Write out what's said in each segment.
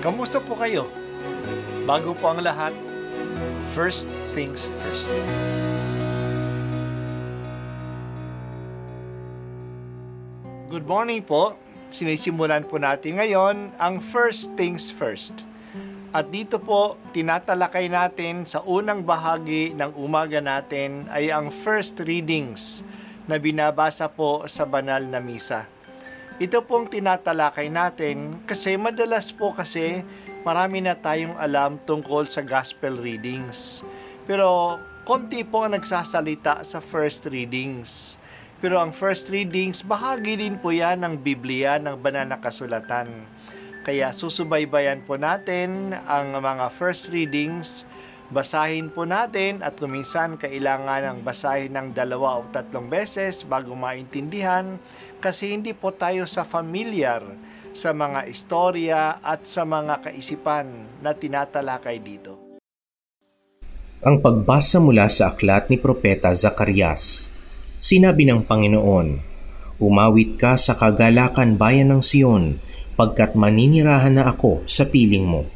Kamusta po kayo? Bago po ang lahat, first things first. Good morning po. Sinisimulan po natin ngayon ang first things first. At dito po, tinatalakay natin sa unang bahagi ng umaga natin ay ang first readings na binabasa po sa banal na misa. Ito pong tinatalakay natin kasi madalas po kasi marami na tayong alam tungkol sa gospel readings. Pero konti po ang nagsasalita sa first readings. Pero ang first readings, bahagi din po yan ng Biblia, ng banal na kasulatan. Kaya susubaybayan po natin ang mga first readings, basahin po natin at kuminsan kailangan ng basahin ng 2 o 3 beses bago maintindihan kasi hindi po tayo sa familiar sa mga istorya at sa mga kaisipan na tinatalakay dito. Ang pagbasa mula sa aklat ni Propeta Zacarias. Sinabi ng Panginoon, "Umawit ka sa kagalakan bayan ng Sion, pagkat maninirahan na ako sa piling mo."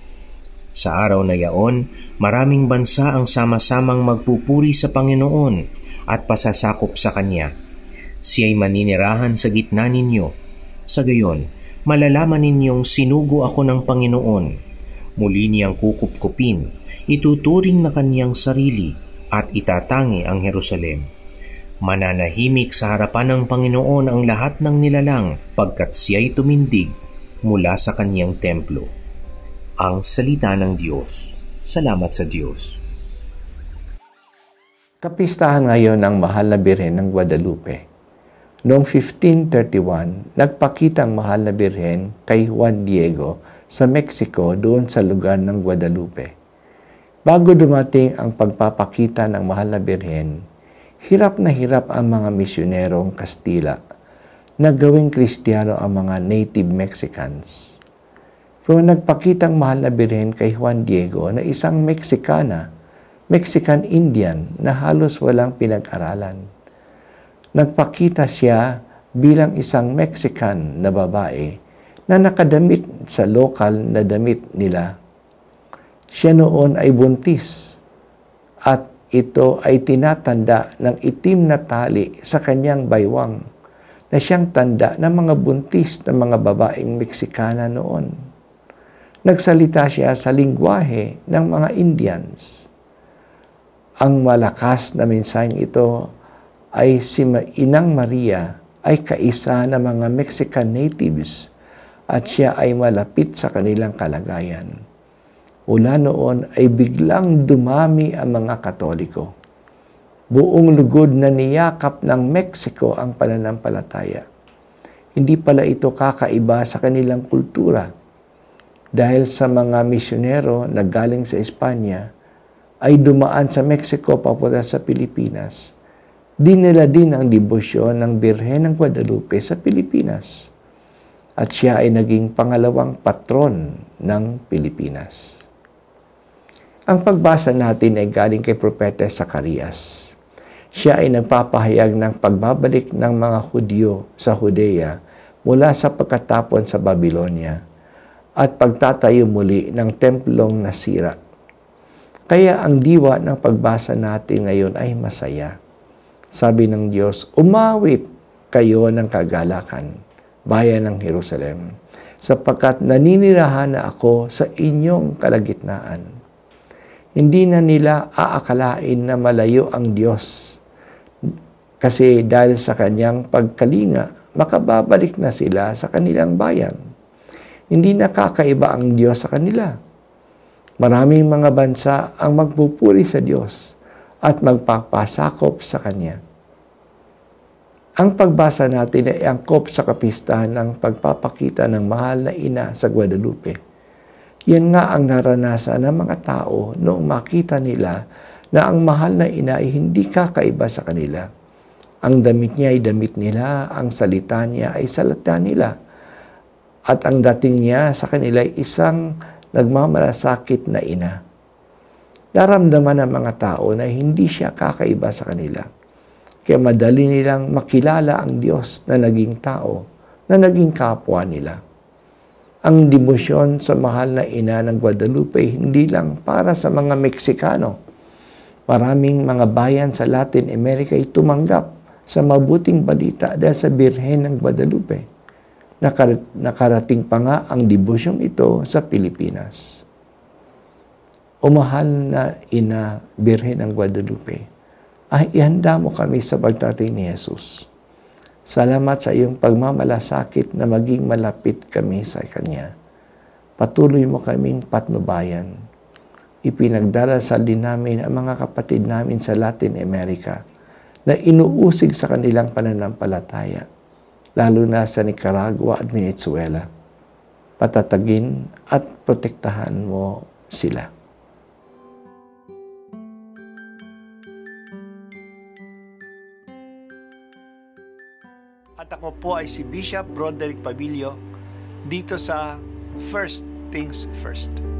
Sa araw na yaon, maraming bansa ang sama-samang magpupuri sa Panginoon at pasasakop sa Kanya. Siya'y maninirahan sa gitna ninyo. Sa gayon, malalaman ninyong sinugo ako ng Panginoon. Muli niyang kukupkupin, ituturing na Kaniyang sarili at itatangi ang Jerusalem. Mananahimik sa harapan ng Panginoon ang lahat ng nilalang pagkat siya'y tumindig mula sa Kaniyang templo. Ang salita ng Diyos. Salamat sa Diyos. Kapistahan ngayon ng Mahal na Birhen ng Guadalupe. Noong 1531, nagpakita ang Mahal na Birhen kay Juan Diego sa Mexico doon sa lugar ng Guadalupe. Bago dumating ang pagpapakita ng Mahal na Birhen, hirap na hirap ang mga misyonerong Kastila na gawing Kristiyano ang mga native Mexicans. Pero nagpakitang Mahal na Birhen kay Juan Diego na isang Mexican Indian na halos walang pinag-aralan. Nagpakita siya bilang isang Mexican na babae na nakadamit sa lokal na damit nila. Siya noon ay buntis at ito ay tinatanda ng itim na tali sa kanyang baywang na siyang tanda ng mga buntis na mga babaeng Meksikana noon. Nagsalita siya sa lingwahe ng mga Indians. Ang malakas na mensaheng ito ay si Inang Maria ay kaisa ng mga Mexican natives at siya ay malapit sa kanilang kalagayan. Mula noon ay biglang dumami ang mga Katoliko. Buong lugod na niyakap ng Mexico ang pananampalataya. Hindi pala ito kakaiba sa kanilang kultura. Dahil sa mga misyonero na galing sa Espanya ay dumaan sa Mexico papunta sa Pilipinas. Dinala din ang debosyon ng Birhen ng Guadalupe sa Pilipinas. At siya ay naging pangalawang patron ng Pilipinas. Ang pagbasa natin ay galing kay Propeta Zacarias. Siya ay nagpapahayag ng pagbabalik ng mga Hudyo sa Judea mula sa pagkatapon sa Babylonia at pagtatayo muli ng templong nasira. Kaya ang diwa ng pagbasa natin ngayon ay masaya. Sabi ng Diyos, "Umawit kayo ng kagalakan, bayan ng Jerusalem, sapagkat naninirahan na ako sa inyong kalagitnaan." Hindi na nila aakalain na malayo ang Diyos. Kasi dahil sa kanyang pagkalinga, makababalik na sila sa kanilang bayan. Hindi nakakaiba ang Diyos sa kanila. Maraming mga bansa ang magpupuri sa Diyos at magpapasakop sa Kanya. Ang pagbasa natin ay angkop sa kapistahan ng pagpapakita ng Mahal na Ina sa Guadalupe. Yan nga ang naranasan ng mga tao noong makita nila na ang Mahal na Ina ay hindi kakaiba sa kanila. Ang damit niya ay damit nila, ang salita niya ay salita nila. At ang dating niya sa kanila ay isang nagmamalasakit na ina. Naramdaman ng mga tao na hindi siya kakaiba sa kanila. Kaya madali nilang makilala ang Diyos na naging tao, na naging kapwa nila. ang debosyon sa mahal na ina ng Guadalupe hindi lang para sa mga Meksikano. Maraming mga bayan sa Latin America ay tumanggap sa mabuting balita dahil sa Birhen ng Guadalupe. Nakarating pa nga ang debosyong ito sa Pilipinas. O mahal na ina, Birhen ng Guadalupe, ay ihanda mo kami sa pagdating ni Jesus. Salamat sa iyong pagmamalasakit na maging malapit kami sa Kanya. Patuloy mo kaming patnubayan. Ipinagdarasal din namin ang mga kapatid namin sa Latin America na inuusig sa kanilang pananampalataya, lalo na sa Nicaragua at Venezuela. Patatagin at protektahan mo sila. At ako po ay si Bishop Broderick Pabilio dito sa First Things First.